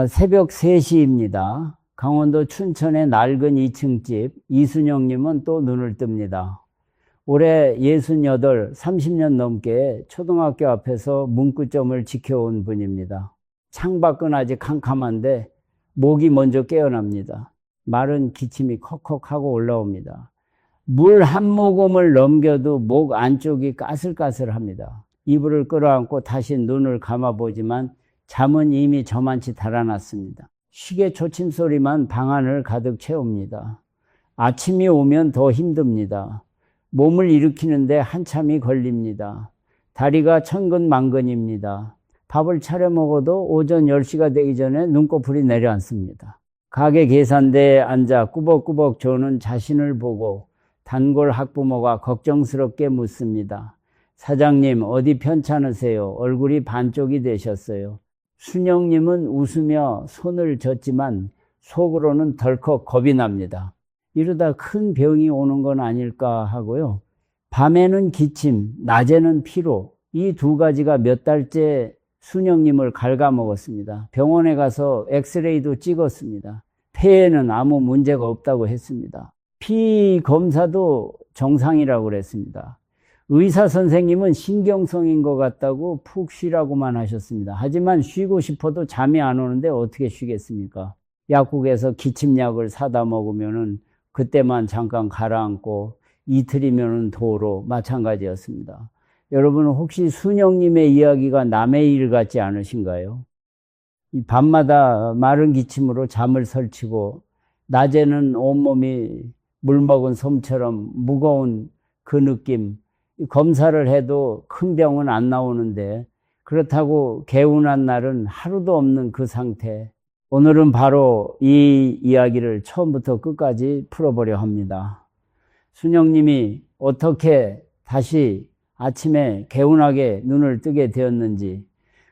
새벽 3시입니다. 강원도 춘천의 낡은 2층 집 이순영님은 또 눈을 뜹니다. 올해 68, 30년 넘게 초등학교 앞에서 문구점을 지켜온 분입니다. 창밖은 아직 캄캄한데 목이 먼저 깨어납니다. 마른 기침이 컥컥하고 올라옵니다. 물 한 모금을 넘겨도 목 안쪽이 까슬까슬합니다. 이불을 끌어안고 다시 눈을 감아보지만 잠은 이미 저만치 달아났습니다. 시계 초침 소리만 방안을 가득 채웁니다. 아침이 오면 더 힘듭니다. 몸을 일으키는데 한참이 걸립니다. 다리가 천근만근입니다. 밥을 차려 먹어도 오전 10시가 되기 전에 눈꺼풀이 내려앉습니다. 가게 계산대에 앉아 꾸벅꾸벅 조는 자신을 보고 단골 학부모가 걱정스럽게 묻습니다. 사장님, 어디 편찮으세요? 얼굴이 반쪽이 되셨어요. 순영님은 웃으며 손을 젓지만 속으로는 덜컥 겁이 납니다. 이러다 큰 병이 오는 건 아닐까 하고요. 밤에는 기침, 낮에는 피로, 이 두 가지가 몇 달째 순영님을 갉아먹었습니다. 병원에 가서 엑스레이도 찍었습니다. 폐에는 아무 문제가 없다고 했습니다. 피 검사도 정상이라고 그랬습니다. 의사 선생님은 신경성인 것 같다고 푹 쉬라고만 하셨습니다. 하지만 쉬고 싶어도 잠이 안 오는데 어떻게 쉬겠습니까? 약국에서 기침약을 사다 먹으면은 그때만 잠깐 가라앉고 이틀이면은 도로 마찬가지였습니다. 여러분 혹시 순영님의 이야기가 남의 일 같지 않으신가요? 이 밤마다 마른 기침으로 잠을 설치고 낮에는 온몸이 물먹은 솜처럼 무거운 그 느낌, 검사를 해도 큰 병은 안 나오는데 그렇다고 개운한 날은 하루도 없는 그 상태. 오늘은 바로 이 이야기를 처음부터 끝까지 풀어보려 합니다. 순영님이 어떻게 다시 아침에 개운하게 눈을 뜨게 되었는지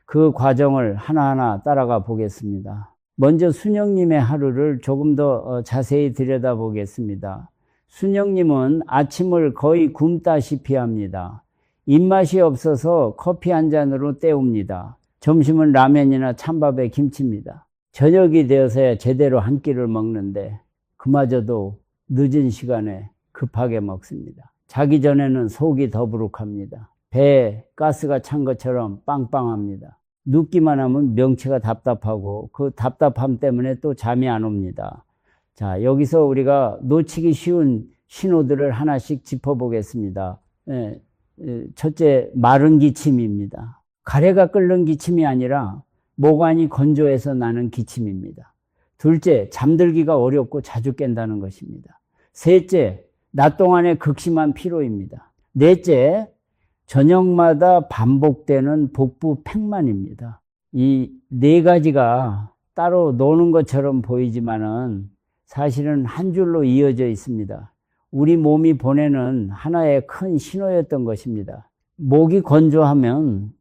그 과정을 하나하나 따라가 보겠습니다. 먼저 순영님의 하루를 조금 더 자세히 들여다보겠습니다. 순영님은 아침을 거의 굶다시피 합니다. 입맛이 없어서 커피 한 잔으로 때웁니다. 점심은 라면이나 찬밥에 김치입니다. 저녁이 되어서야 제대로 한 끼를 먹는데 그마저도 늦은 시간에 급하게 먹습니다. 자기 전에는 속이 더부룩합니다. 배에 가스가 찬 것처럼 빵빵합니다. 눕기만 하면 명치가 답답하고 그 답답함 때문에 또 잠이 안 옵니다. 자, 여기서 우리가 놓치기 쉬운 신호들을 하나씩 짚어보겠습니다. 첫째, 마른 기침입니다. 가래가 끓는 기침이 아니라 모관이 건조해서 나는 기침입니다. 둘째, 잠들기가 어렵고 자주 깬다는 것입니다. 셋째, 낮 동안의 극심한 피로입니다. 넷째, 저녁마다 반복되는 복부 팽만입니다. 이 네 가지가 따로 노는 것처럼 보이지만은 사실은 한 줄로 이어져 있습니다. 우리 몸이 보내는 하나의 큰 신호였던 것입니다. 목이 건조하면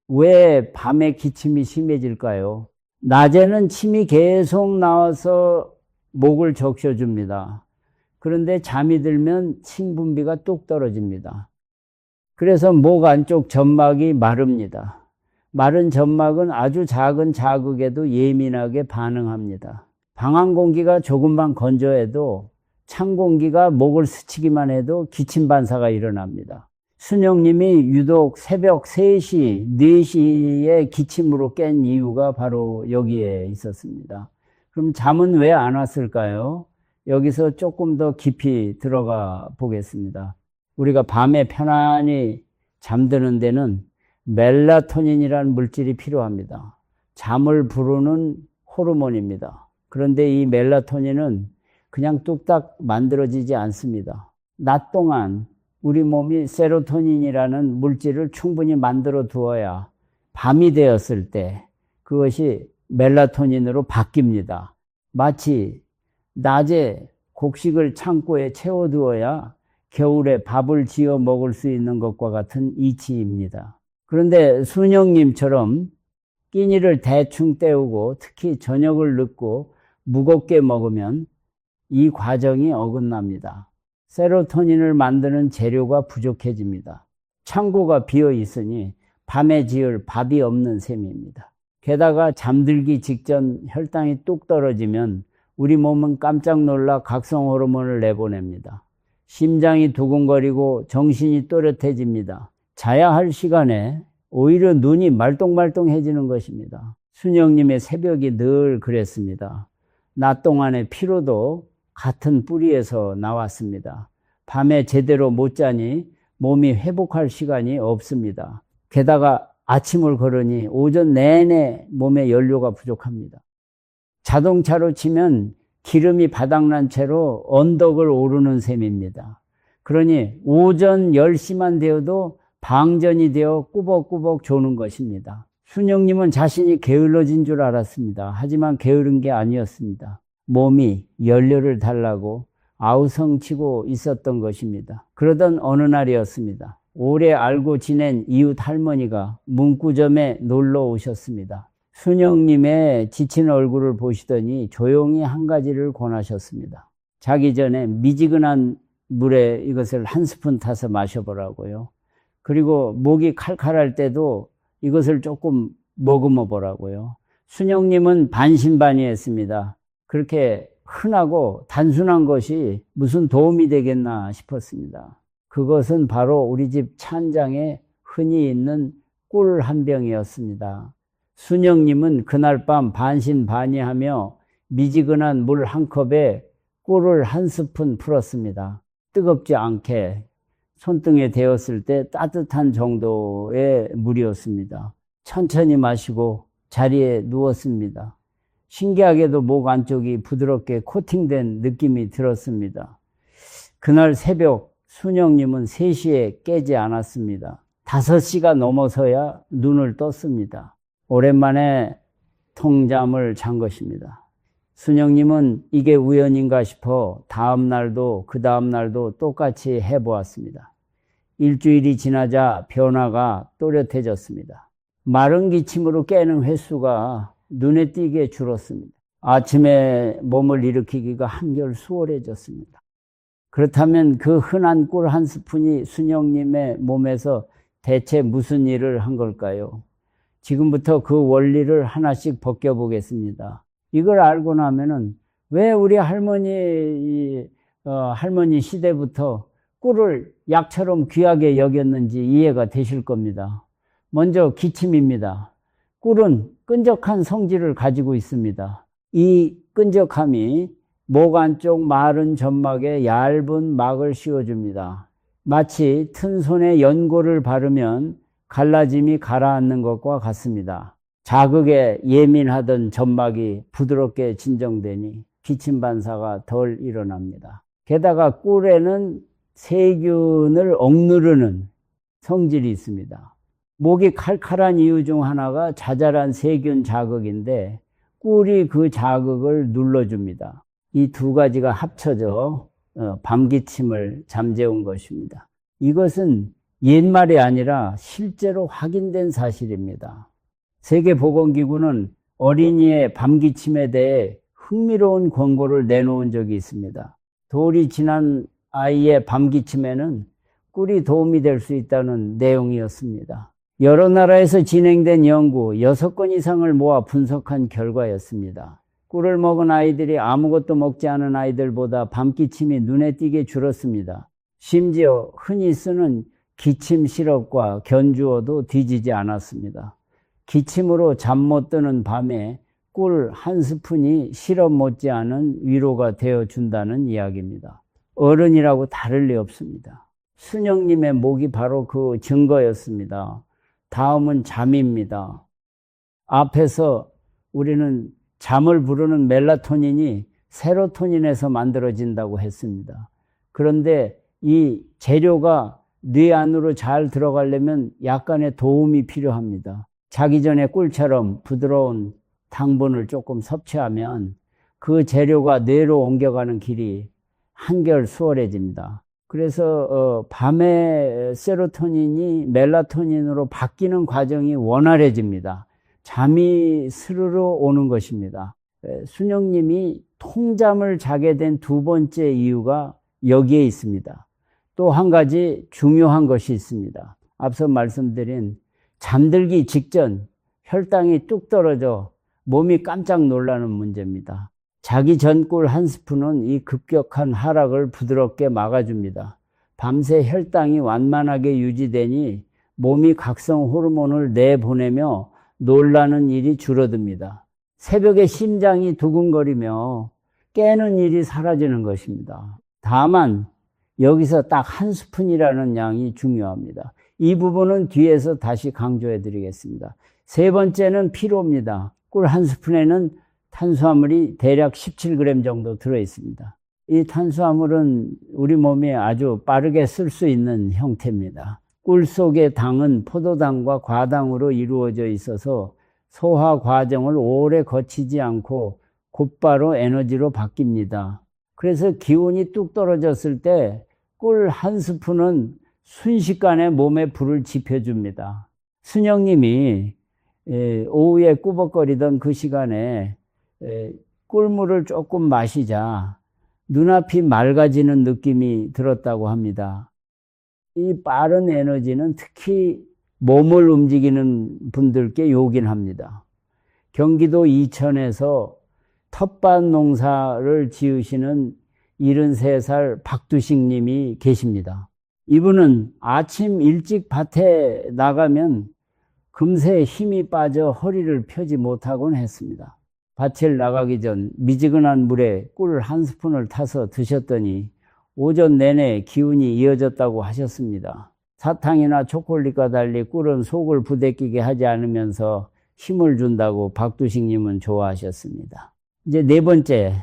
왜 밤에 기침이 심해질까요? 낮에는 침이 계속 나와서 목을 적셔줍니다. 그런데 잠이 들면 침 분비가 뚝 떨어집니다. 그래서 목 안쪽 점막이 마릅니다. 마른 점막은 아주 작은 자극에도 예민하게 반응합니다. 방한 공기가 조금만 건조해도 찬 공기가 목을 스치기만 해도 기침 반사가 일어납니다. 순영님이 유독 새벽 3시, 4시에 기침으로 깬 이유가 바로 여기에 있었습니다. 그럼 잠은 왜 안 왔을까요? 여기서 조금 더 깊이 들어가 보겠습니다. 우리가 밤에 편안히 잠드는 데는 멜라토닌이라는 물질이 필요합니다. 잠을 부르는 호르몬입니다. 그런데 이 멜라토닌은 그냥 뚝딱 만들어지지 않습니다. 낮 동안 우리 몸이 세로토닌이라는 물질을 충분히 만들어 두어야 밤이 되었을 때 그것이 멜라토닌으로 바뀝니다. 마치 낮에 곡식을 창고에 채워두어야 겨울에 밥을 지어 먹을 수 있는 것과 같은 이치입니다. 그런데 순영님처럼 끼니를 대충 때우고 특히 저녁을 늦고 무겁게 먹으면 이 과정이 어긋납니다. 세로토닌을 만드는 재료가 부족해집니다. 창고가 비어 있으니 밤에 지을 밥이 없는 셈입니다. 게다가 잠들기 직전 혈당이 뚝 떨어지면 우리 몸은 깜짝 놀라 각성 호르몬을 내보냅니다. 심장이 두근거리고 정신이 또렷해집니다. 자야 할 시간에 오히려 눈이 말똥말똥해지는 것입니다. 순영님의 새벽이 늘 그랬습니다. 낮 동안의 피로도 같은 뿌리에서 나왔습니다. 밤에 제대로 못 자니 몸이 회복할 시간이 없습니다. 게다가 아침을 걸으니 오전 내내 몸에 연료가 부족합니다. 자동차로 치면 기름이 바닥난 채로 언덕을 오르는 셈입니다. 그러니 오전 10시만 되어도 방전이 되어 꾸벅꾸벅 조는 것입니다. 순영님은 자신이 게을러진 줄 알았습니다. 하지만 게으른 게 아니었습니다. 몸이 연료를 달라고 아우성치고 있었던 것입니다. 그러던 어느 날이었습니다. 오래 알고 지낸 이웃 할머니가 문구점에 놀러 오셨습니다. 순영님의 지친 얼굴을 보시더니 조용히 한 가지를 권하셨습니다. 자기 전에 미지근한 물에 이것을 한 스푼 타서 마셔보라고요. 그리고 목이 칼칼할 때도 이것을 조금 머금어 보라고요. 순영님은 반신반의했습니다. 그렇게 흔하고 단순한 것이 무슨 도움이 되겠나 싶었습니다. 그것은 바로 우리 집 찬장에 흔히 있는 꿀 한 병이었습니다. 순영님은 그날 밤 반신반의하며 미지근한 물 한 컵에 꿀을 한 스푼 풀었습니다. 뜨겁지 않게 손등에 대었을 때 따뜻한 정도의 물이었습니다. 천천히 마시고 자리에 누웠습니다. 신기하게도 목 안쪽이 부드럽게 코팅된 느낌이 들었습니다. 그날 새벽 순영님은 3시에 깨지 않았습니다. 5시가 넘어서야 눈을 떴습니다. 오랜만에 통잠을 잔 것입니다. 순영님은 이게 우연인가 싶어 다음 날도 그 다음 날도 똑같이 해보았습니다. 일주일이 지나자 변화가 또렷해졌습니다. 마른 기침으로 깨는 횟수가 눈에 띄게 줄었습니다. 아침에 몸을 일으키기가 한결 수월해졌습니다. 그렇다면 그 흔한 꿀 한 스푼이 순영님의 몸에서 대체 무슨 일을 한 걸까요? 지금부터 그 원리를 하나씩 벗겨보겠습니다. 이걸 알고 나면은 왜 우리 할머니 시대부터 꿀을 약처럼 귀하게 여겼는지 이해가 되실 겁니다. 먼저 기침입니다. 꿀은 끈적한 성질을 가지고 있습니다. 이 끈적함이 목 안쪽 마른 점막에 얇은 막을 씌워줍니다. 마치 튼 손에 연고를 바르면 갈라짐이 가라앉는 것과 같습니다. 자극에 예민하던 점막이 부드럽게 진정되니 기침 반사가 덜 일어납니다. 게다가 꿀에는 세균을 억누르는 성질이 있습니다. 목이 칼칼한 이유 중 하나가 자잘한 세균 자극인데 꿀이 그 자극을 눌러줍니다. 이 두 가지가 합쳐져 밤기침을 잠재운 것입니다. 이것은 옛말이 아니라 실제로 확인된 사실입니다. 세계보건기구는 어린이의 밤기침에 대해 흥미로운 권고를 내놓은 적이 있습니다. 돌이 지난 아이의 밤기침에는 꿀이 도움이 될 수 있다는 내용이었습니다. 여러 나라에서 진행된 연구 6건 이상을 모아 분석한 결과였습니다. 꿀을 먹은 아이들이 아무것도 먹지 않은 아이들보다 밤기침이 눈에 띄게 줄었습니다. 심지어 흔히 쓰는 기침 시럽과 견주어도 뒤지지 않았습니다. 기침으로 잠 못 드는 밤에 꿀 한 스푼이 시럽 못지않은 위로가 되어준다는 이야기입니다. 어른이라고 다를 리 없습니다. 순영님의 목이 바로 그 증거였습니다. 다음은 잠입니다. 앞에서 우리는 잠을 부르는 멜라토닌이 세로토닌에서 만들어진다고 했습니다. 그런데 이 재료가 뇌 안으로 잘 들어가려면 약간의 도움이 필요합니다. 자기 전에 꿀처럼 부드러운 당분을 조금 섭취하면 그 재료가 뇌로 옮겨가는 길이 한결 수월해집니다. 그래서 밤에 세로토닌이 멜라토닌으로 바뀌는 과정이 원활해집니다. 잠이 스르르 오는 것입니다. 순영님이 통잠을 자게 된 두 번째 이유가 여기에 있습니다. 또 한 가지 중요한 것이 있습니다. 앞서 말씀드린 잠들기 직전 혈당이 뚝 떨어져 몸이 깜짝 놀라는 문제입니다. 자기 전 꿀 한 스푼은 이 급격한 하락을 부드럽게 막아줍니다. 밤새 혈당이 완만하게 유지되니 몸이 각성 호르몬을 내보내며 놀라는 일이 줄어듭니다. 새벽에 심장이 두근거리며 깨는 일이 사라지는 것입니다. 다만 여기서 딱 한 스푼이라는 양이 중요합니다. 이 부분은 뒤에서 다시 강조해 드리겠습니다. 세 번째는 피로입니다. 꿀 한 스푼에는 탄수화물이 대략 17g 정도 들어 있습니다. 이 탄수화물은 우리 몸에 아주 빠르게 쓸 수 있는 형태입니다. 꿀 속의 당은 포도당과 과당으로 이루어져 있어서 소화 과정을 오래 거치지 않고 곧바로 에너지로 바뀝니다. 그래서 기운이 뚝 떨어졌을 때 꿀 한 스푼은 순식간에 몸에 불을 지펴줍니다. 순영님이 오후에 꾸벅거리던 그 시간에 꿀물을 조금 마시자 눈앞이 맑아지는 느낌이 들었다고 합니다. 이 빠른 에너지는 특히 몸을 움직이는 분들께 요긴합니다. 경기도 이천에서 텃밭 농사를 지으시는 73살 박두식 님이 계십니다. 이분은 아침 일찍 밭에 나가면 금세 힘이 빠져 허리를 펴지 못하곤 했습니다. 밭을 나가기 전 미지근한 물에 꿀 한 스푼을 타서 드셨더니 오전 내내 기운이 이어졌다고 하셨습니다. 사탕이나 초콜릿과 달리 꿀은 속을 부대끼게 하지 않으면서 힘을 준다고 박두식님은 좋아하셨습니다. 이제 네 번째,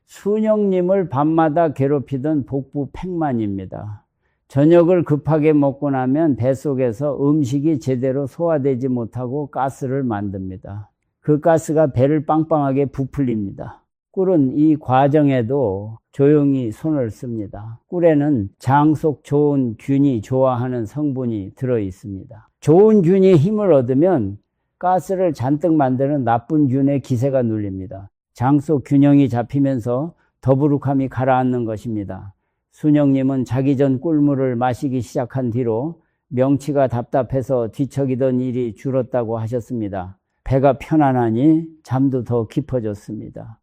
순영님을 밤마다 괴롭히던 복부 팽만입니다. 저녁을 급하게 먹고 나면 뱃속에서 음식이 제대로 소화되지 못하고 가스를 만듭니다. 그 가스가 배를 빵빵하게 부풀립니다. 꿀은 이 과정에도 조용히 손을 씁니다. 꿀에는 장 속 좋은 균이 좋아하는 성분이 들어 있습니다. 좋은 균이 힘을 얻으면 가스를 잔뜩 만드는 나쁜 균의 기세가 눌립니다. 장 속 균형이 잡히면서 더부룩함이 가라앉는 것입니다. 순영님은 자기 전 꿀물을 마시기 시작한 뒤로 명치가 답답해서 뒤척이던 일이 줄었다고 하셨습니다. 배가 편안하니 잠도 더 깊어졌습니다.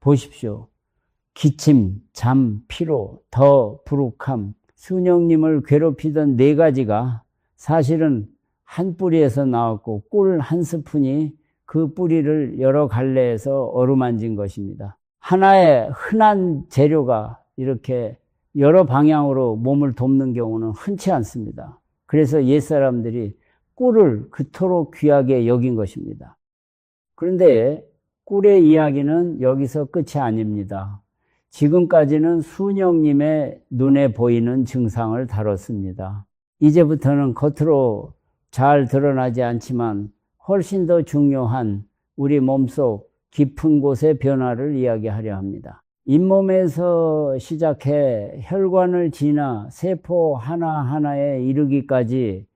보십시오. 기침, 잠, 피로, 더부룩함, 순영님을 괴롭히던 네 가지가 사실은 한 뿌리에서 나왔고 꿀 한 스푼이 그 뿌리를 여러 갈래에서 어루만진 것입니다. 하나의 흔한 재료가 이렇게 여러 방향으로 몸을 돕는 경우는 흔치 않습니다. 그래서 옛사람들이 꿀을 그토록 귀하게 여긴 것입니다. 그런데 꿀의 이야기는 여기서 끝이 아닙니다. 지금까지는 순영님의 눈에 보이는 증상을 다뤘습니다. 이제부터는 겉으로 잘 드러나지 않지만 훨씬 더 중요한 우리 몸속 깊은 곳의 변화를 이야기하려 합니다. 잇몸에서 시작해 혈관을 지나 세포 하나하나에 이르기까지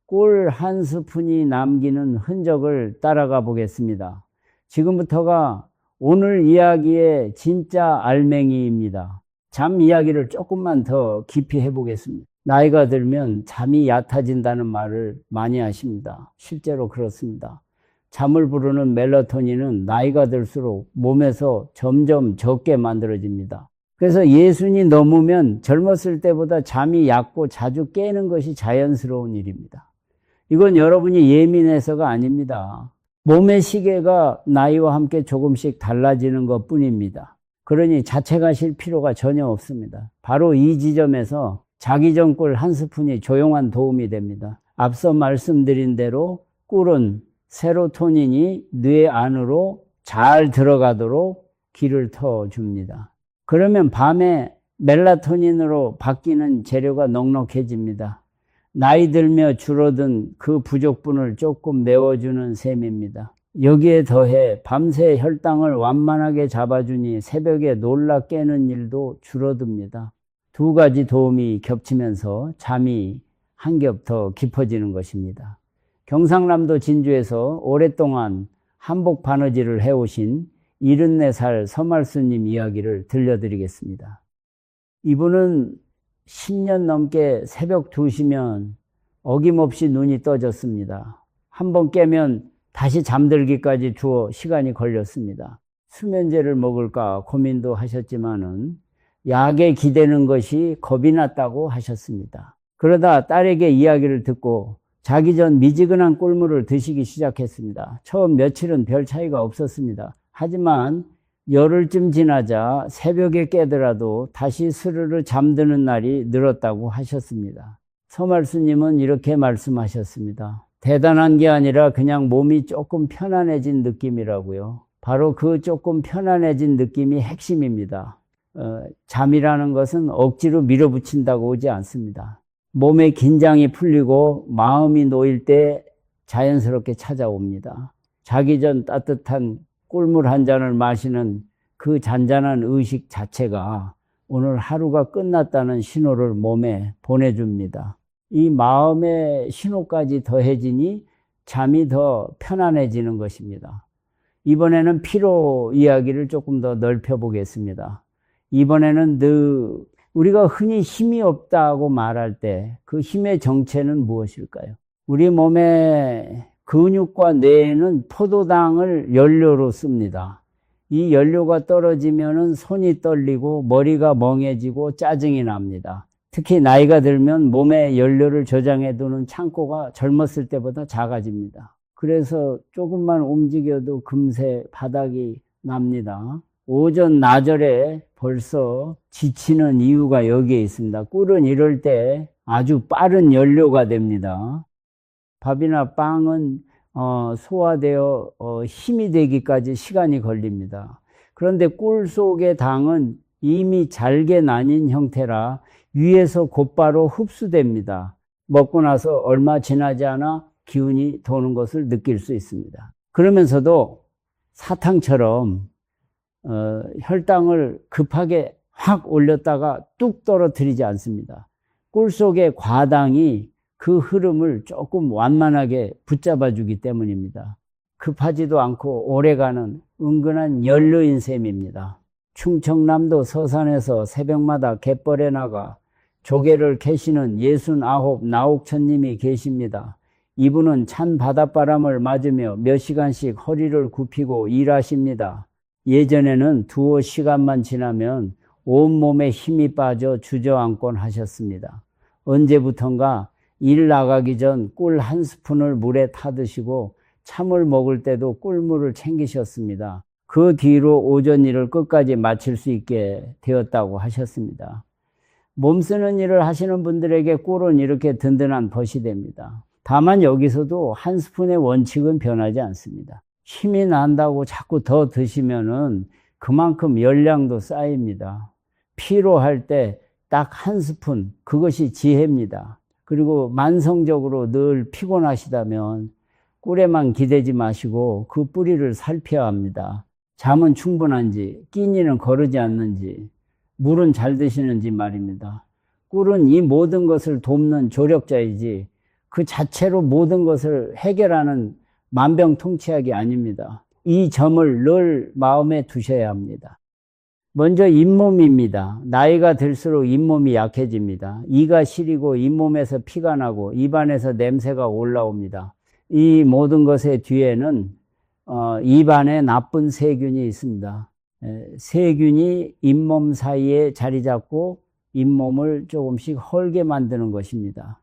꿀 한 스푼이 남기는 흔적을 따라가 보겠습니다. 지금부터가 오늘 이야기의 진짜 알맹이입니다. 잠 이야기를 조금만 더 깊이 해보겠습니다. 나이가 들면 잠이 얕아진다는 말을 많이 하십니다. 실제로 그렇습니다. 잠을 부르는 멜라토닌은 나이가 들수록 몸에서 점점 적게 만들어집니다. 그래서 60이 넘으면 젊었을 때보다 잠이 얕고 자주 깨는 것이 자연스러운 일입니다. 이건 여러분이 예민해서가 아닙니다. 몸의 시계가 나이와 함께 조금씩 달라지는 것뿐입니다. 그러니 자책하실 필요가 전혀 없습니다. 바로 이 지점에서 자기 전 꿀 한 스푼이 조용한 도움이 됩니다. 앞서 말씀드린 대로 꿀은 세로토닌이 뇌 안으로 잘 들어가도록 길을 터줍니다. 그러면 밤에 멜라토닌으로 바뀌는 재료가 넉넉해집니다. 나이 들며 줄어든 그 부족분을 조금 메워주는 셈입니다. 여기에 더해 밤새 혈당을 완만하게 잡아주니 새벽에 놀라 깨는 일도 줄어듭니다. 두 가지 도움이 겹치면서 잠이 한 겹 더 깊어지는 것입니다. 경상남도 진주에서 오랫동안 한복 바느질을 해오신 74살 서말수님 이야기를 들려드리겠습니다. 이분은 10년 넘게 새벽 2시면 어김없이 눈이 떠졌습니다. 한번 깨면 다시 잠들기까지 두어 시간이 걸렸습니다. 수면제를 먹을까 고민도 하셨지만은 약에 기대는 것이 겁이 났다고 하셨습니다. 그러다 딸에게 이야기를 듣고 자기 전 미지근한 꿀물을 드시기 시작했습니다. 처음 며칠은 별 차이가 없었습니다. 하지만 열흘쯤 지나자 새벽에 깨더라도 다시 스르르 잠드는 날이 늘었다고 하셨습니다. 서말수님은 이렇게 말씀하셨습니다. 대단한 게 아니라 그냥 몸이 조금 편안해진 느낌이라고요. 바로 그 조금 편안해진 느낌이 핵심입니다. 잠이라는 것은 억지로 밀어붙인다고 오지 않습니다. 몸의 긴장이 풀리고 마음이 놓일 때 자연스럽게 찾아옵니다. 자기 전 따뜻한 꿀물 한 잔을 마시는 그 잔잔한 의식 자체가 오늘 하루가 끝났다는 신호를 몸에 보내줍니다. 이 마음의 신호까지 더해지니 잠이 더 편안해지는 것입니다. 이번에는 피로 이야기를 조금 더 넓혀보겠습니다. 이번에는 우리가 흔히 힘이 없다고 말할 때 그 힘의 정체는 무엇일까요? 우리 몸의 근육과 뇌에는 포도당을 연료로 씁니다. 이 연료가 떨어지면은 손이 떨리고 머리가 멍해지고 짜증이 납니다. 특히 나이가 들면 몸에 연료를 저장해 두는 창고가 젊었을 때보다 작아집니다. 그래서 조금만 움직여도 금세 바닥이 납니다. 오전 나절에 벌써 지치는 이유가 여기에 있습니다. 꿀은 이럴 때 아주 빠른 연료가 됩니다. 밥이나 빵은 소화되어 힘이 되기까지 시간이 걸립니다. 그런데 꿀 속의 당은 이미 잘게 나뉜 형태라 위에서 곧바로 흡수됩니다. 먹고 나서 얼마 지나지 않아 기운이 도는 것을 느낄 수 있습니다. 그러면서도 사탕처럼 혈당을 급하게 확 올렸다가 뚝 떨어뜨리지 않습니다. 꿀 속의 과당이 그 흐름을 조금 완만하게 붙잡아 주기 때문입니다. 급하지도 않고 오래가는 은근한 연료인 셈입니다. 충청남도 서산에서 새벽마다 갯벌에 나가 조개를 캐시는 69 나옥천님이 계십니다. 이분은 찬 바닷바람을 맞으며 몇 시간씩 허리를 굽히고 일하십니다. 예전에는 두어 시간만 지나면 온몸에 힘이 빠져 주저앉곤 하셨습니다. 언제부턴가 일 나가기 전 꿀 한 스푼을 물에 타드시고 참을 먹을 때도 꿀물을 챙기셨습니다. 그 뒤로 오전 일을 끝까지 마칠 수 있게 되었다고 하셨습니다. 몸 쓰는 일을 하시는 분들에게 꿀은 이렇게 든든한 벗이 됩니다. 다만 여기서도 한 스푼의 원칙은 변하지 않습니다. 힘이 난다고 자꾸 더 드시면은 그만큼 열량도 쌓입니다. 피로할 때 딱 한 스푼, 그것이 지혜입니다. 그리고 만성적으로 늘 피곤하시다면 꿀에만 기대지 마시고 그 뿌리를 살펴야 합니다. 잠은 충분한지, 끼니는 거르지 않는지, 물은 잘 드시는지 말입니다. 꿀은 이 모든 것을 돕는 조력자이지 그 자체로 모든 것을 해결하는 만병통치약이 아닙니다. 이 점을 늘 마음에 두셔야 합니다. 먼저 잇몸입니다. 나이가 들수록 잇몸이 약해집니다. 이가 시리고 잇몸에서 피가 나고 입안에서 냄새가 올라옵니다. 이 모든 것의 뒤에는 입안에 나쁜 세균이 있습니다. 세균이 잇몸 사이에 자리 잡고 잇몸을 조금씩 헐게 만드는 것입니다.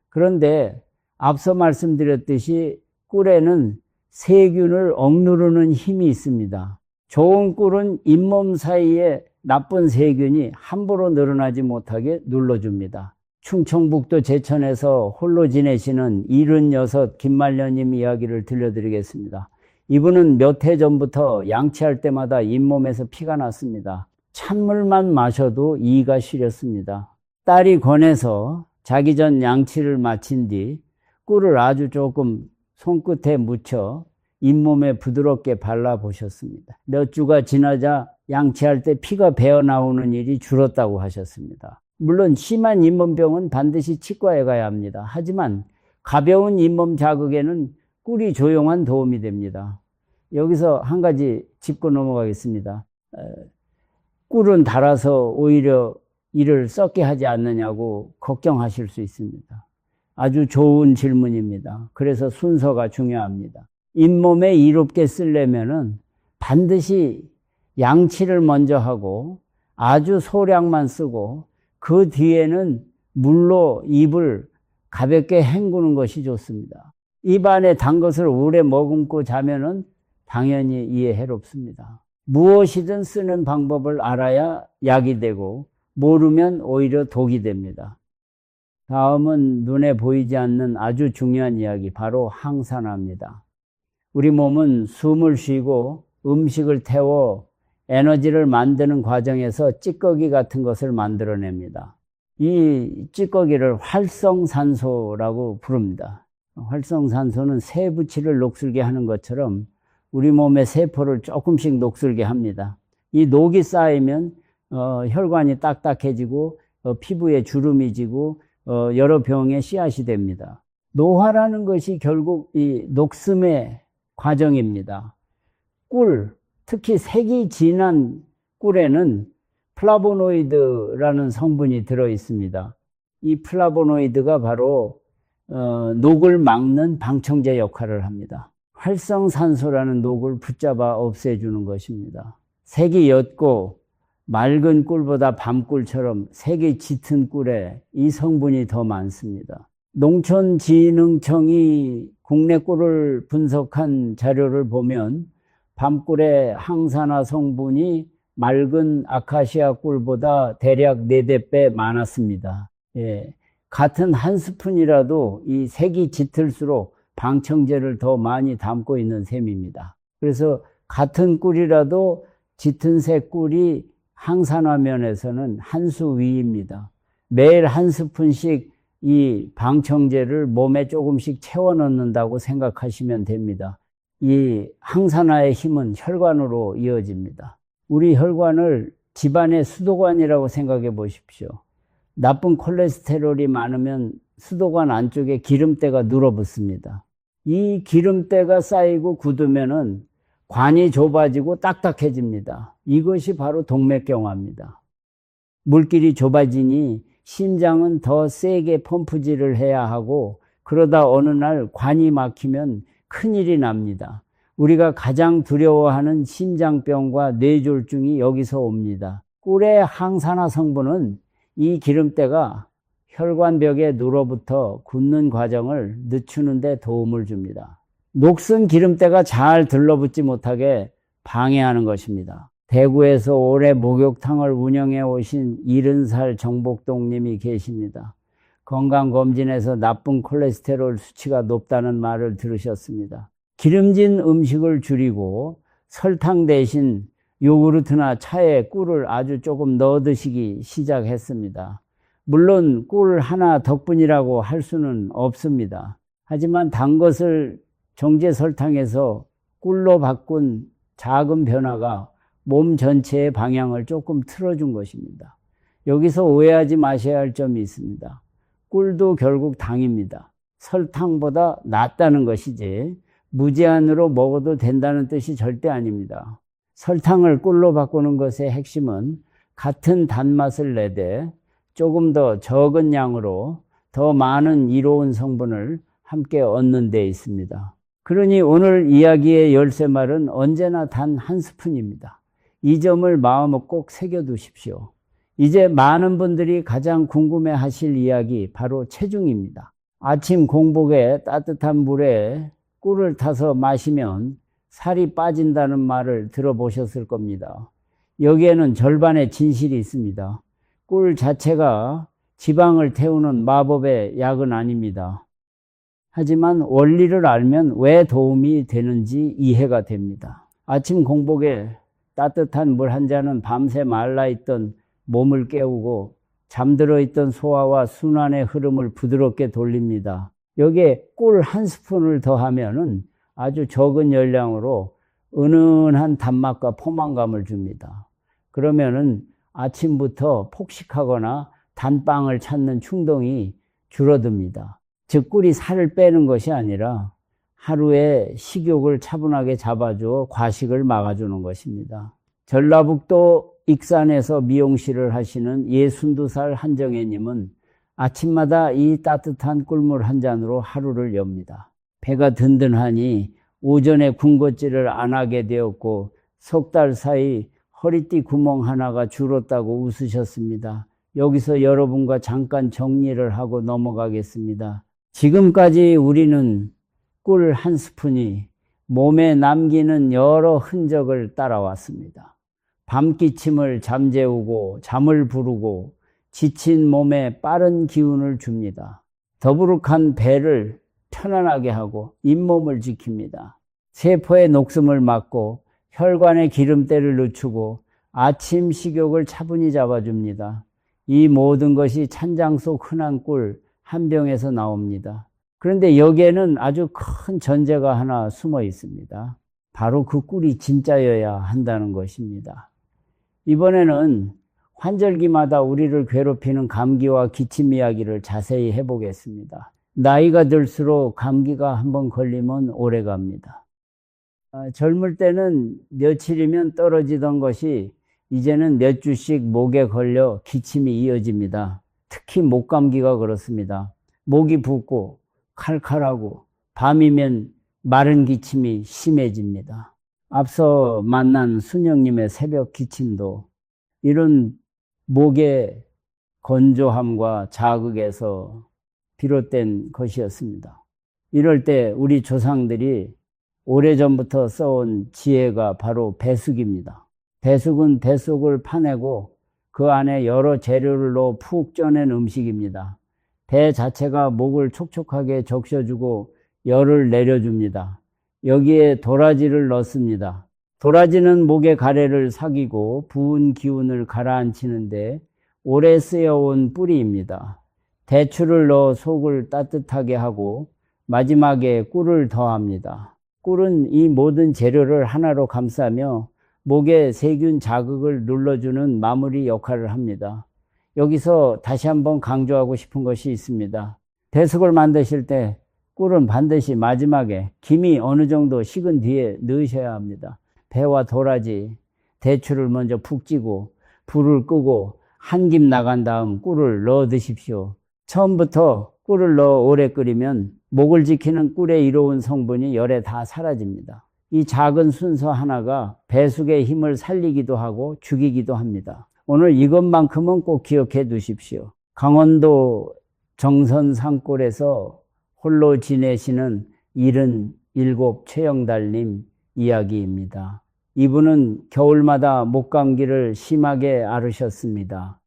그런데 앞서 말씀드렸듯이 꿀에는 세균을 억누르는 힘이 있습니다. 좋은 꿀은 잇몸 사이에 나쁜 세균이 함부로 늘어나지 못하게 눌러줍니다. 충청북도 제천에서 홀로 지내시는 76 김말년님 이야기를 들려드리겠습니다. 이분은 몇 해 전부터 양치할 때마다 잇몸에서 피가 났습니다. 찬물만 마셔도 이가 시렸습니다. 딸이 권해서 자기 전 양치를 마친 뒤 꿀을 아주 조금 손끝에 묻혀 잇몸에 부드럽게 발라보셨습니다. 몇 주가 지나자 양치할 때 피가 배어나오는 일이 줄었다고 하셨습니다. 물론 심한 잇몸병은 반드시 치과에 가야 합니다. 하지만 가벼운 잇몸 자극에는 꿀이 조용한 도움이 됩니다. 여기서 한 가지 짚고 넘어가겠습니다. 꿀은 달아서 오히려 이를 썩게 하지 않느냐고 걱정하실 수 있습니다. 아주 좋은 질문입니다. 그래서 순서가 중요합니다. 잇몸에 이롭게 쓰려면은 반드시 양치를 먼저 하고 아주 소량만 쓰고 그 뒤에는 물로 입을 가볍게 헹구는 것이 좋습니다. 입안에 단 것을 오래 머금고 자면은 당연히 이에 해롭습니다. 무엇이든 쓰는 방법을 알아야 약이 되고 모르면 오히려 독이 됩니다. 다음은 눈에 보이지 않는 아주 중요한 이야기, 바로 항산화입니다. 우리 몸은 숨을 쉬고 음식을 태워 에너지를 만드는 과정에서 찌꺼기 같은 것을 만들어냅니다. 이 찌꺼기를 활성산소라고 부릅니다. 활성산소는 세부치를 녹슬게 하는 것처럼 우리 몸의 세포를 조금씩 녹슬게 합니다. 이 녹이 쌓이면 혈관이 딱딱해지고 피부에 주름이 지고 여러 병의 씨앗이 됩니다. 노화라는 것이 결국 이 녹슴의 과정입니다. 꿀, 특히 색이 진한 꿀에는 플라보노이드라는 성분이 들어 있습니다. 이 플라보노이드가 바로 녹을 막는 방청제 역할을 합니다. 활성산소라는 녹을 붙잡아 없애주는 것입니다. 색이 옅고 맑은 꿀보다 밤꿀처럼 색이 짙은 꿀에 이 성분이 더 많습니다. 농촌진흥청이 국내 꿀을 분석한 자료를 보면 밤꿀의 항산화 성분이 맑은 아카시아 꿀보다 대략 4배 많았습니다. 예, 같은 한 스푼이라도 이 색이 짙을수록 방청제를 더 많이 담고 있는 셈입니다. 그래서 같은 꿀이라도 짙은 색 꿀이 항산화 면에서는 한 수 위입니다. 매일 한 스푼씩 이 방청제를 몸에 조금씩 채워 넣는다고 생각하시면 됩니다. 이 항산화의 힘은 혈관으로 이어집니다. 우리 혈관을 집안의 수도관이라고 생각해 보십시오. 나쁜 콜레스테롤이 많으면 수도관 안쪽에 기름때가 눌어붙습니다. 이 기름때가 쌓이고 굳으면은 관이 좁아지고 딱딱해집니다. 이것이 바로 동맥경화입니다. 물길이 좁아지니 심장은 더 세게 펌프질을 해야 하고 그러다 어느 날 관이 막히면 큰일이 납니다. 우리가 가장 두려워하는 심장병과 뇌졸중이 여기서 옵니다. 꿀의 항산화 성분은 이 기름때가 혈관벽에 눌어붙어 굳는 과정을 늦추는 데 도움을 줍니다. 녹슨 기름때가 잘 들러붙지 못하게 방해하는 것입니다. 대구에서 오래 목욕탕을 운영해 오신 70살 정복동님이 계십니다. 건강검진에서 나쁜 콜레스테롤 수치가 높다는 말을 들으셨습니다. 기름진 음식을 줄이고 설탕 대신 요구르트나 차에 꿀을 아주 조금 넣어 드시기 시작했습니다. 물론 꿀 하나 덕분이라고 할 수는 없습니다. 하지만 단 것을 정제 설탕에서 꿀로 바꾼 작은 변화가 몸 전체의 방향을 조금 틀어준 것입니다. 여기서 오해하지 마셔야 할 점이 있습니다. 꿀도 결국 당입니다. 설탕보다 낫다는 것이지 무제한으로 먹어도 된다는 뜻이 절대 아닙니다. 설탕을 꿀로 바꾸는 것의 핵심은 같은 단맛을 내되 조금 더 적은 양으로 더 많은 이로운 성분을 함께 얻는 데 있습니다. 그러니 오늘 이야기의 열쇠말은 언제나 단 한 스푼입니다. 이 점을 마음에 꼭 새겨두십시오. 이제 많은 분들이 가장 궁금해 하실 이야기, 바로 체중입니다. 아침 공복에 따뜻한 물에 꿀을 타서 마시면 살이 빠진다는 말을 들어보셨을 겁니다. 여기에는 절반의 진실이 있습니다. 꿀 자체가 지방을 태우는 마법의 약은 아닙니다. 하지만 원리를 알면 왜 도움이 되는지 이해가 됩니다. 아침 공복에 따뜻한 물 한 잔은 밤새 말라있던 몸을 깨우고 잠들어 있던 소화와 순환의 흐름을 부드럽게 돌립니다. 여기에 꿀 한 스푼을 더하면은 아주 적은 열량으로 은은한 단맛과 포만감을 줍니다. 그러면은 아침부터 폭식하거나 단빵을 찾는 충동이 줄어듭니다. 즉 꿀이 살을 빼는 것이 아니라 하루에 식욕을 차분하게 잡아주어 과식을 막아주는 것입니다. 전라북도 익산에서 미용실을 하시는 62살 한정혜님은 아침마다 이 따뜻한 꿀물 한 잔으로 하루를 엽니다. 배가 든든하니 오전에 군것질을 안 하게 되었고 석 달 사이 허리띠 구멍 하나가 줄었다고 웃으셨습니다. 여기서 여러분과 잠깐 정리를 하고 넘어가겠습니다. 지금까지 우리는 꿀 한 스푼이 몸에 남기는 여러 흔적을 따라왔습니다. 밤기침을 잠재우고 잠을 부르고 지친 몸에 빠른 기운을 줍니다. 더부룩한 배를 편안하게 하고 잇몸을 지킵니다. 세포의 녹슴을 막고 혈관의 기름때를 늦추고 아침 식욕을 차분히 잡아줍니다. 이 모든 것이 찬장 속 흔한 꿀 한 병에서 나옵니다. 그런데 여기에는 아주 큰 전제가 하나 숨어 있습니다. 바로 그 꿀이 진짜여야 한다는 것입니다. 이번에는 환절기마다 우리를 괴롭히는 감기와 기침 이야기를 자세히 해보겠습니다. 나이가 들수록 감기가 한번 걸리면 오래 갑니다. 젊을 때는 며칠이면 떨어지던 것이 이제는 몇 주씩 목에 걸려 기침이 이어집니다. 특히 목감기가 그렇습니다. 목이 붓고 칼칼하고 밤이면 마른 기침이 심해집니다. 앞서 만난 순영님의 새벽 기침도 이런 목의 건조함과 자극에서 비롯된 것이었습니다. 이럴 때 우리 조상들이 오래전부터 써온 지혜가 바로 배숙입니다. 배숙은 뱃속을 파내고 그 안에 여러 재료를 넣어 푹 쪄낸 음식입니다. 배 자체가 목을 촉촉하게 적셔주고 열을 내려줍니다. 여기에 도라지를 넣습니다. 도라지는 목의 가래를 삭이고 부은 기운을 가라앉히는데 오래 쓰여온 뿌리입니다. 대추를 넣어 속을 따뜻하게 하고 마지막에 꿀을 더합니다. 꿀은 이 모든 재료를 하나로 감싸며 목의 세균 자극을 눌러주는 마무리 역할을 합니다. 여기서 다시 한번 강조하고 싶은 것이 있습니다. 배숙을 만드실 때 꿀은 반드시 마지막에 김이 어느 정도 식은 뒤에 넣으셔야 합니다. 배와 도라지, 대추를 먼저 푹 찌고 불을 끄고 한 김 나간 다음 꿀을 넣어 드십시오. 처음부터 꿀을 넣어 오래 끓이면 목을 지키는 꿀에 이로운 성분이 열에 다 사라집니다. 이 작은 순서 하나가 배숙의 힘을 살리기도 하고 죽이기도 합니다. 오늘 이것만큼은 꼭 기억해 두십시오. 강원도 정선 산골에서 홀로 지내시는 77 최영달님 이야기입니다. 이분은 겨울마다 목감기를 심하게 앓으셨습니다.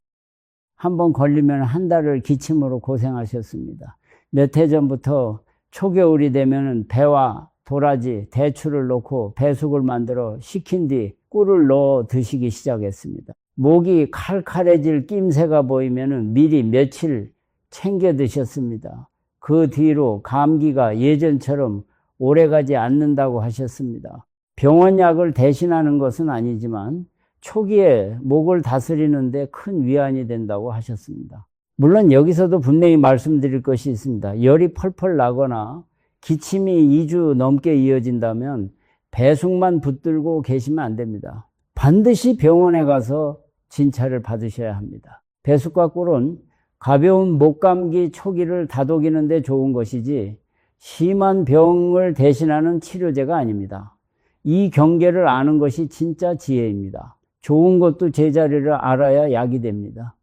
한번 걸리면 한 달을 기침으로 고생하셨습니다. 몇 해 전부터 초겨울이 되면 배와 도라지, 대추를 넣고 배숙을 만들어 식힌 뒤 꿀을 넣어 드시기 시작했습니다. 목이 칼칼해질 낌새가 보이면 미리 며칠 챙겨 드셨습니다. 그 뒤로 감기가 예전처럼 오래가지 않는다고 하셨습니다. 병원약을 대신하는 것은 아니지만 초기에 목을 다스리는 데 큰 위안이 된다고 하셨습니다. 물론 여기서도 분명히 말씀드릴 것이 있습니다. 열이 펄펄 나거나 기침이 2주 넘게 이어진다면 배숙만 붙들고 계시면 안 됩니다. 반드시 병원에 가서 진찰을 받으셔야 합니다. 배숙과 꿀은 가벼운 목감기 초기를 다독이는 데 좋은 것이지 심한 병을 대신하는 치료제가 아닙니다. 이 경계를 아는 것이 진짜 지혜입니다. 좋은 것도 제자리를 알아야 약이 됩니다.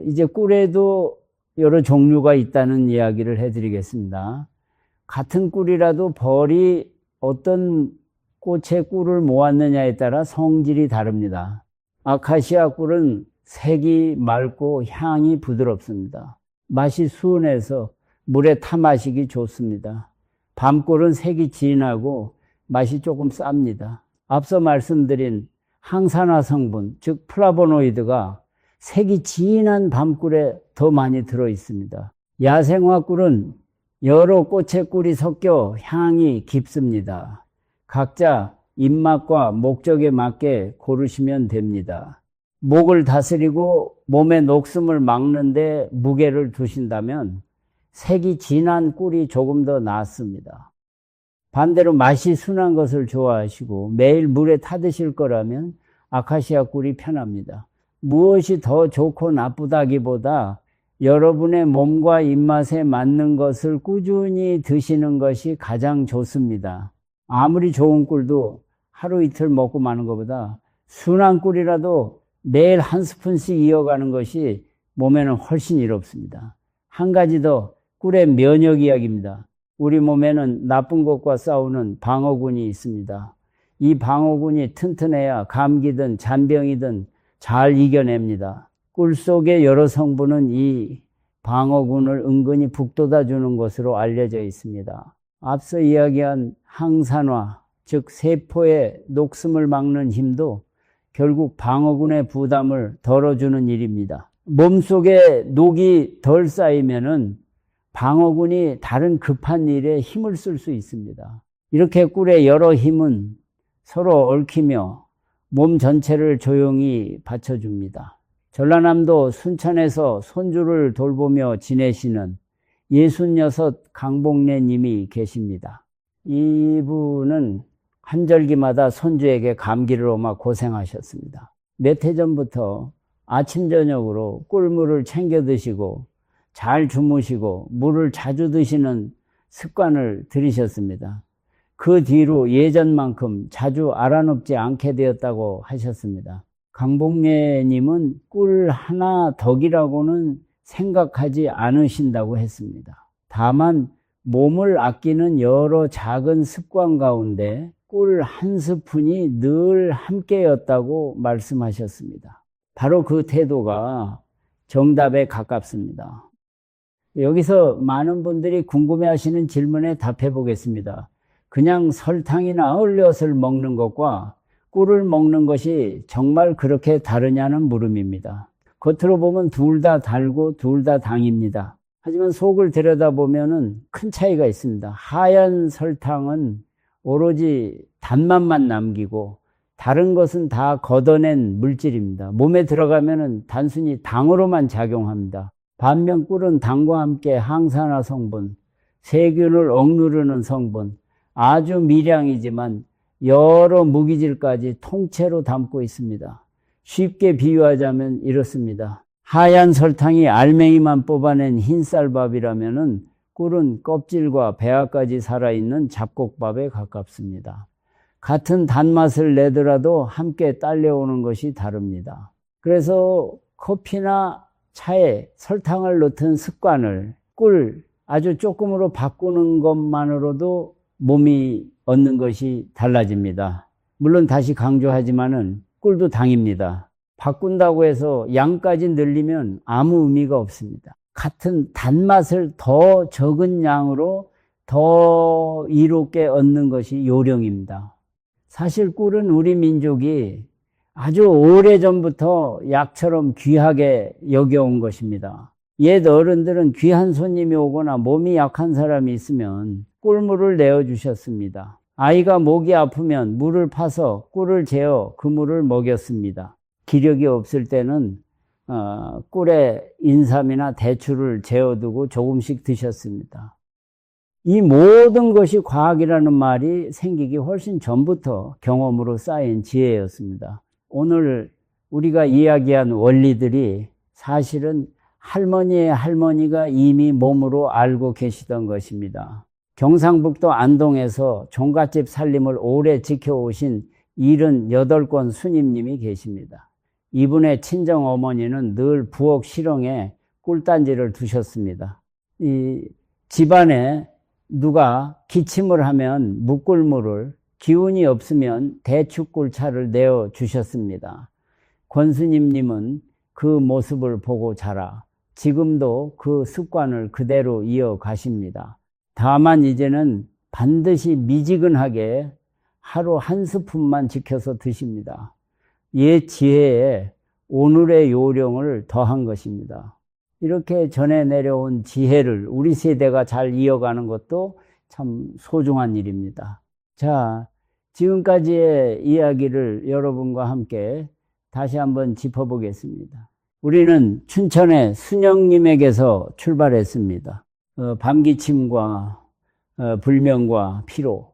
이제 꿀에도 여러 종류가 있다는 이야기를 해드리겠습니다. 같은 꿀이라도 벌이 어떤 꽃의 꿀을 모았느냐에 따라 성질이 다릅니다. 아카시아 꿀은 색이 맑고 향이 부드럽습니다. 맛이 순해서 물에 타 마시기 좋습니다. 밤꿀은 색이 진하고 맛이 조금 쌉니다. 앞서 말씀드린 항산화 성분, 즉 플라보노이드가 색이 진한 밤꿀에 더 많이 들어 있습니다. 야생화 꿀은 여러 꽃의 꿀이 섞여 향이 깊습니다. 각자 입맛과 목적에 맞게 고르시면 됩니다. 목을 다스리고 몸의 녹슴을 막는데 무게를 두신다면 색이 진한 꿀이 조금 더 낫습니다. 반대로 맛이 순한 것을 좋아하시고 매일 물에 타드실 거라면 아카시아 꿀이 편합니다. 무엇이 더 좋고 나쁘다기보다 여러분의 몸과 입맛에 맞는 것을 꾸준히 드시는 것이 가장 좋습니다. 아무리 좋은 꿀도 하루 이틀 먹고 마는 것보다 순한 꿀이라도 매일 한 스푼씩 이어가는 것이 몸에는 훨씬 이롭습니다. 한 가지 더, 꿀의 면역 이야기입니다. 우리 몸에는 나쁜 것과 싸우는 방어군이 있습니다. 이 방어군이 튼튼해야 감기든 잔병이든 잘 이겨냅니다. 꿀 속의 여러 성분은 이 방어군을 은근히 북돋아주는 것으로 알려져 있습니다. 앞서 이야기한 항산화, 즉 세포의 녹슴을 막는 힘도 결국 방어군의 부담을 덜어주는 일입니다. 몸속에 녹이 덜 쌓이면은 방어군이 다른 급한 일에 힘을 쓸 수 있습니다. 이렇게 꿀의 여러 힘은 서로 얽히며 몸 전체를 조용히 받쳐줍니다. 전라남도 순천에서 손주를 돌보며 지내시는 66 강복래님이 계십니다. 이분은 한절기마다 손주에게 감기를 옮아 고생하셨습니다. 몇 해 전부터 아침 저녁으로 꿀물을 챙겨 드시고 잘 주무시고 물을 자주 드시는 습관을 들이셨습니다. 그 뒤로 예전만큼 자주 알아눕지 않게 되었다고 하셨습니다. 강복래님은 꿀 하나 덕이라고는 생각하지 않으신다고 했습니다. 다만 몸을 아끼는 여러 작은 습관 가운데 꿀 한 스푼이 늘 함께였다고 말씀하셨습니다. 바로 그 태도가 정답에 가깝습니다. 여기서 많은 분들이 궁금해하시는 질문에 답해 보겠습니다. 그냥 설탕이나 얼엿을 먹는 것과 꿀을 먹는 것이 정말 그렇게 다르냐는 물음입니다. 겉으로 보면 둘 다 달고 둘 다 당입니다. 하지만 속을 들여다보면 큰 차이가 있습니다. 하얀 설탕은 오로지 단맛만 남기고 다른 것은 다 걷어낸 물질입니다. 몸에 들어가면 단순히 당으로만 작용합니다. 반면 꿀은 당과 함께 항산화 성분, 세균을 억누르는 성분, 아주 미량이지만 여러 무기질까지 통째로 담고 있습니다. 쉽게 비유하자면 이렇습니다. 하얀 설탕이 알맹이만 뽑아낸 흰쌀밥이라면 꿀은 껍질과 배아까지 살아있는 잡곡밥에 가깝습니다. 같은 단맛을 내더라도 함께 딸려오는 것이 다릅니다. 그래서 커피나 차에 설탕을 넣던 습관을 꿀 아주 조금으로 바꾸는 것만으로도 몸이 얻는 것이 달라집니다. 물론 다시 강조하지만은 꿀도 당입니다. 바꾼다고 해서 양까지 늘리면 아무 의미가 없습니다. 같은 단맛을 더 적은 양으로 더 이롭게 얻는 것이 요령입니다. 사실 꿀은 우리 민족이 아주 오래전부터 약처럼 귀하게 여겨온 것입니다. 옛 어른들은 귀한 손님이 오거나 몸이 약한 사람이 있으면 꿀물을 내어주셨습니다. 아이가 목이 아프면 물을 파서 꿀을 재어 그 물을 먹였습니다. 기력이 없을 때는 꿀에 인삼이나 대추를 재어두고 조금씩 드셨습니다. 이 모든 것이 과학이라는 말이 생기기 훨씬 전부터 경험으로 쌓인 지혜였습니다. 오늘 우리가 이야기한 원리들이 사실은 할머니의 할머니가 이미 몸으로 알고 계시던 것입니다. 경상북도 안동에서 종갓집 살림을 오래 지켜오신 78권 스님님이 계십니다. 이분의 친정어머니는 늘 부엌 실ong에 꿀단지를 두셨습니다. 이 집안에 누가 기침을 하면 묵꿀물을, 기운이 없으면 대추꿀차를 내어 주셨습니다. 권스님님은 그 모습을 보고 자라 지금도 그 습관을 그대로 이어가십니다. 다만 이제는 반드시 미지근하게 하루 한 스푼만 지켜서 드십니다. 옛 지혜에 오늘의 요령을 더한 것입니다. 이렇게 전해 내려온 지혜를 우리 세대가 잘 이어가는 것도 참 소중한 일입니다. 자, 지금까지의 이야기를 여러분과 함께 다시 한번 짚어보겠습니다. 우리는 춘천의 순영님에게서 출발했습니다. 밤기침과 불면과 피로,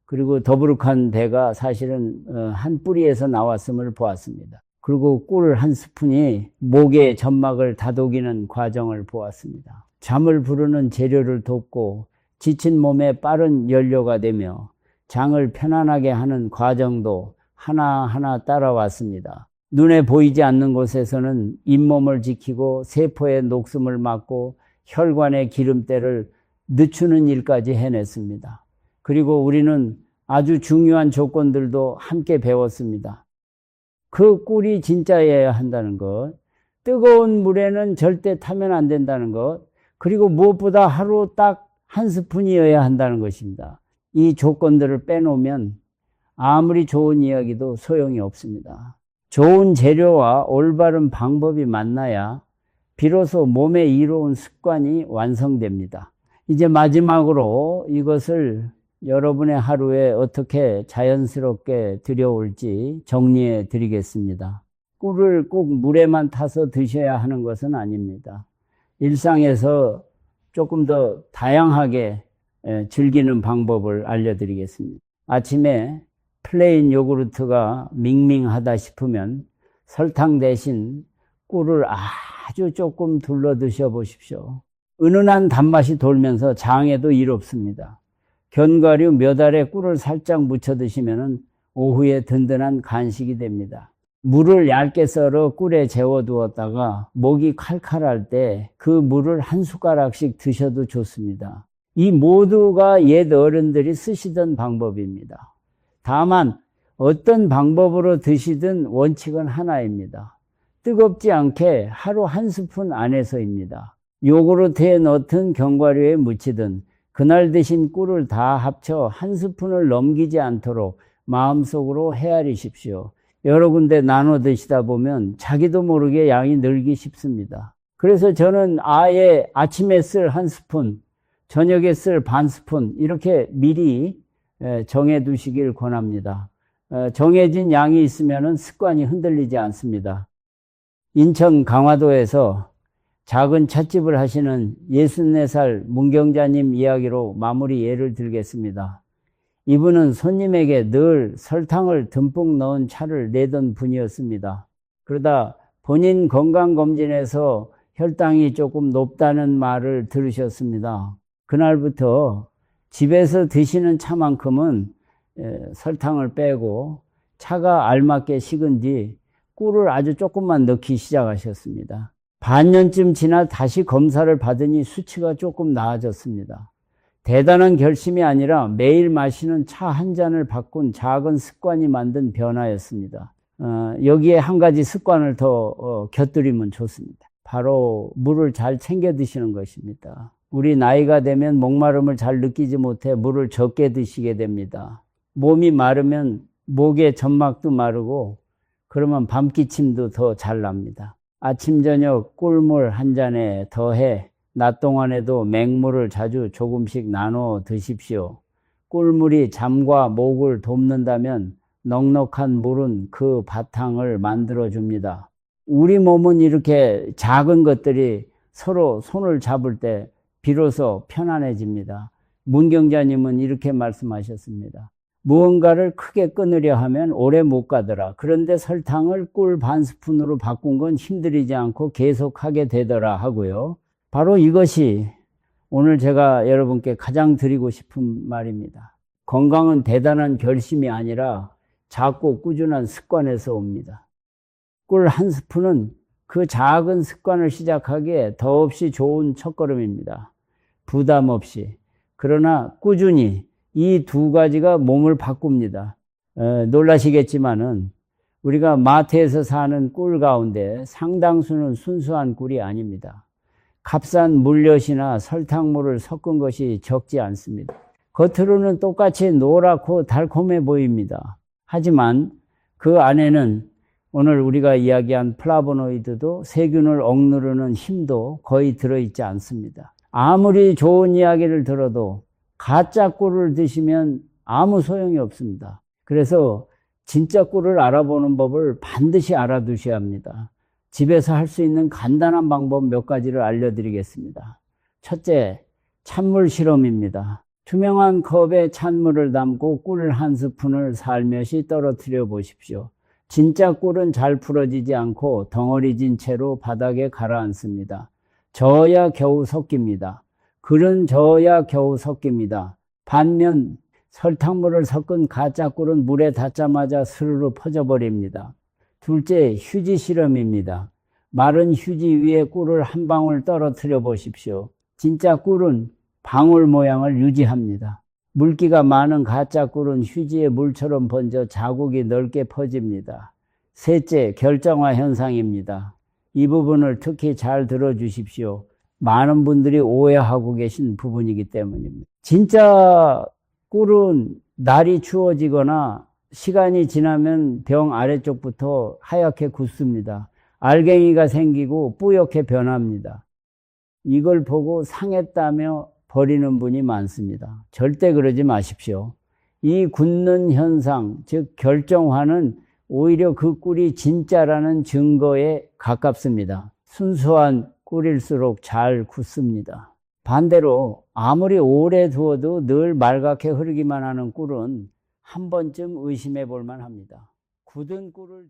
그리고 더부룩한 배가 사실은 한 뿌리에서 나왔음을 보았습니다. 그리고 꿀 한 스푼이 목의 점막을 다독이는 과정을 보았습니다. 잠을 부르는 재료를 돕고 지친 몸에 빠른 연료가 되며 장을 편안하게 하는 과정도 하나하나 따라왔습니다. 눈에 보이지 않는 곳에서는 잇몸을 지키고 세포의 녹숨을 막고 혈관의 기름때를 늦추는 일까지 해냈습니다. 그리고 우리는 아주 중요한 조건들도 함께 배웠습니다. 그 꿀이 진짜여야 한다는 것, 뜨거운 물에는 절대 타면 안 된다는 것, 그리고 무엇보다 하루 딱 한 스푼이어야 한다는 것입니다. 이 조건들을 빼놓으면 아무리 좋은 이야기도 소용이 없습니다. 좋은 재료와 올바른 방법이 만나야 비로소 몸에 이로운 습관이 완성됩니다. 이제 마지막으로 이것을 여러분의 하루에 어떻게 자연스럽게 들여올지 정리해 드리겠습니다. 꿀을 꼭 물에만 타서 드셔야 하는 것은 아닙니다. 일상에서 조금 더 다양하게 즐기는 방법을 알려드리겠습니다. 아침에 플레인 요구르트가 밍밍하다 싶으면 설탕 대신 꿀을 아주 조금 둘러 드셔보십시오. 은은한 단맛이 돌면서 장에도 이롭습니다. 견과류 몇 알에 꿀을 살짝 묻혀 드시면 오후에 든든한 간식이 됩니다. 물을 얇게 썰어 꿀에 재워두었다가 목이 칼칼할 때 그 물을 한 숟가락씩 드셔도 좋습니다. 이 모두가 옛 어른들이 쓰시던 방법입니다. 다만 어떤 방법으로 드시든 원칙은 하나입니다. 뜨겁지 않게 하루 한 스푼 안에서입니다. 요구르트에 넣든 견과류에 묻히든 그날 드신 꿀을 다 합쳐 한 스푼을 넘기지 않도록 마음속으로 헤아리십시오. 여러 군데 나눠 드시다 보면 자기도 모르게 양이 늘기 쉽습니다. 그래서 저는 아예 아침에 쓸 한 스푼, 저녁에 쓸 반 스푼 이렇게 미리 정해 두시길 권합니다. 정해진 양이 있으면 습관이 흔들리지 않습니다. 인천 강화도에서 작은 찻집을 하시는 64살 문경자님 이야기로 마무리 예를 들겠습니다. 이분은 손님에게 늘 설탕을 듬뿍 넣은 차를 내던 분이었습니다. 그러다 본인 건강검진에서 혈당이 조금 높다는 말을 들으셨습니다. 그날부터 집에서 드시는 차만큼은 설탕을 빼고 차가 알맞게 식은 뒤 꿀을 아주 조금만 넣기 시작하셨습니다. 반년쯤 지나 다시 검사를 받으니 수치가 조금 나아졌습니다. 대단한 결심이 아니라 매일 마시는 차 한 잔을 바꾼 작은 습관이 만든 변화였습니다. 여기에 한 가지 습관을 더 곁들이면 좋습니다. 바로 물을 잘 챙겨 드시는 것입니다. 우리 나이가 되면 목마름을 잘 느끼지 못해 물을 적게 드시게 됩니다. 몸이 마르면 목의 점막도 마르고 그러면 밤기침도 더 잘 납니다. 아침 저녁 꿀물 한 잔에 더해 낮 동안에도 맹물을 자주 조금씩 나눠 드십시오. 꿀물이 잠과 목을 돕는다면 넉넉한 물은 그 바탕을 만들어줍니다. 우리 몸은 이렇게 작은 것들이 서로 손을 잡을 때 비로소 편안해집니다. 문경자님은 이렇게 말씀하셨습니다. 무언가를 크게 끊으려 하면 오래 못 가더라. 그런데 설탕을 꿀 반 스푼으로 바꾼 건 힘들이지 않고 계속하게 되더라 하고요. 바로 이것이 오늘 제가 여러분께 가장 드리고 싶은 말입니다. 건강은 대단한 결심이 아니라 작고 꾸준한 습관에서 옵니다. 꿀 한 스푼은 그 작은 습관을 시작하기에 더없이 좋은 첫걸음입니다. 부담 없이. 그러나 꾸준히 이 두 가지가 몸을 바꿉니다. 놀라시겠지만은 우리가 마트에서 사는 꿀 가운데 상당수는 순수한 꿀이 아닙니다. 값싼 물엿이나 설탕물을 섞은 것이 적지 않습니다. 겉으로는 똑같이 노랗고 달콤해 보입니다. 하지만 그 안에는 오늘 우리가 이야기한 플라보노이드도 세균을 억누르는 힘도 거의 들어있지 않습니다. 아무리 좋은 이야기를 들어도 가짜 꿀을 드시면 아무 소용이 없습니다. 그래서 진짜 꿀을 알아보는 법을 반드시 알아두셔야 합니다. 집에서 할 수 있는 간단한 방법 몇 가지를 알려드리겠습니다. 첫째, 찬물 실험입니다. 투명한 컵에 찬물을 담고 꿀 한 스푼을 살며시 떨어뜨려 보십시오. 진짜 꿀은 잘 풀어지지 않고 덩어리진 채로 바닥에 가라앉습니다. 저어야 겨우 섞입니다. 글은 저어야 겨우 섞입니다. 반면 설탕물을 섞은 가짜 꿀은 물에 닿자마자 스르르 퍼져버립니다. 둘째, 휴지 실험입니다. 마른 휴지 위에 꿀을 한 방울 떨어뜨려 보십시오. 진짜 꿀은 방울 모양을 유지합니다. 물기가 많은 가짜 꿀은 휴지에 물처럼 번져 자국이 넓게 퍼집니다. 셋째, 결정화 현상입니다. 이 부분을 특히 잘 들어주십시오. 많은 분들이 오해하고 계신 부분이기 때문입니다. 진짜 꿀은 날이 추워지거나 시간이 지나면 병 아래쪽부터 하얗게 굳습니다. 알갱이가 생기고 뿌옇게 변합니다. 이걸 보고 상했다며 버리는 분이 많습니다. 절대 그러지 마십시오. 이 굳는 현상, 즉 결정화는 오히려 그 꿀이 진짜라는 증거에 가깝습니다. 순수한 꿀일수록 잘 굳습니다. 반대로 아무리 오래 두어도 늘 말갛게 흐르기만 하는 꿀은 한 번쯤 의심해 볼 만합니다. 굳은 꿀을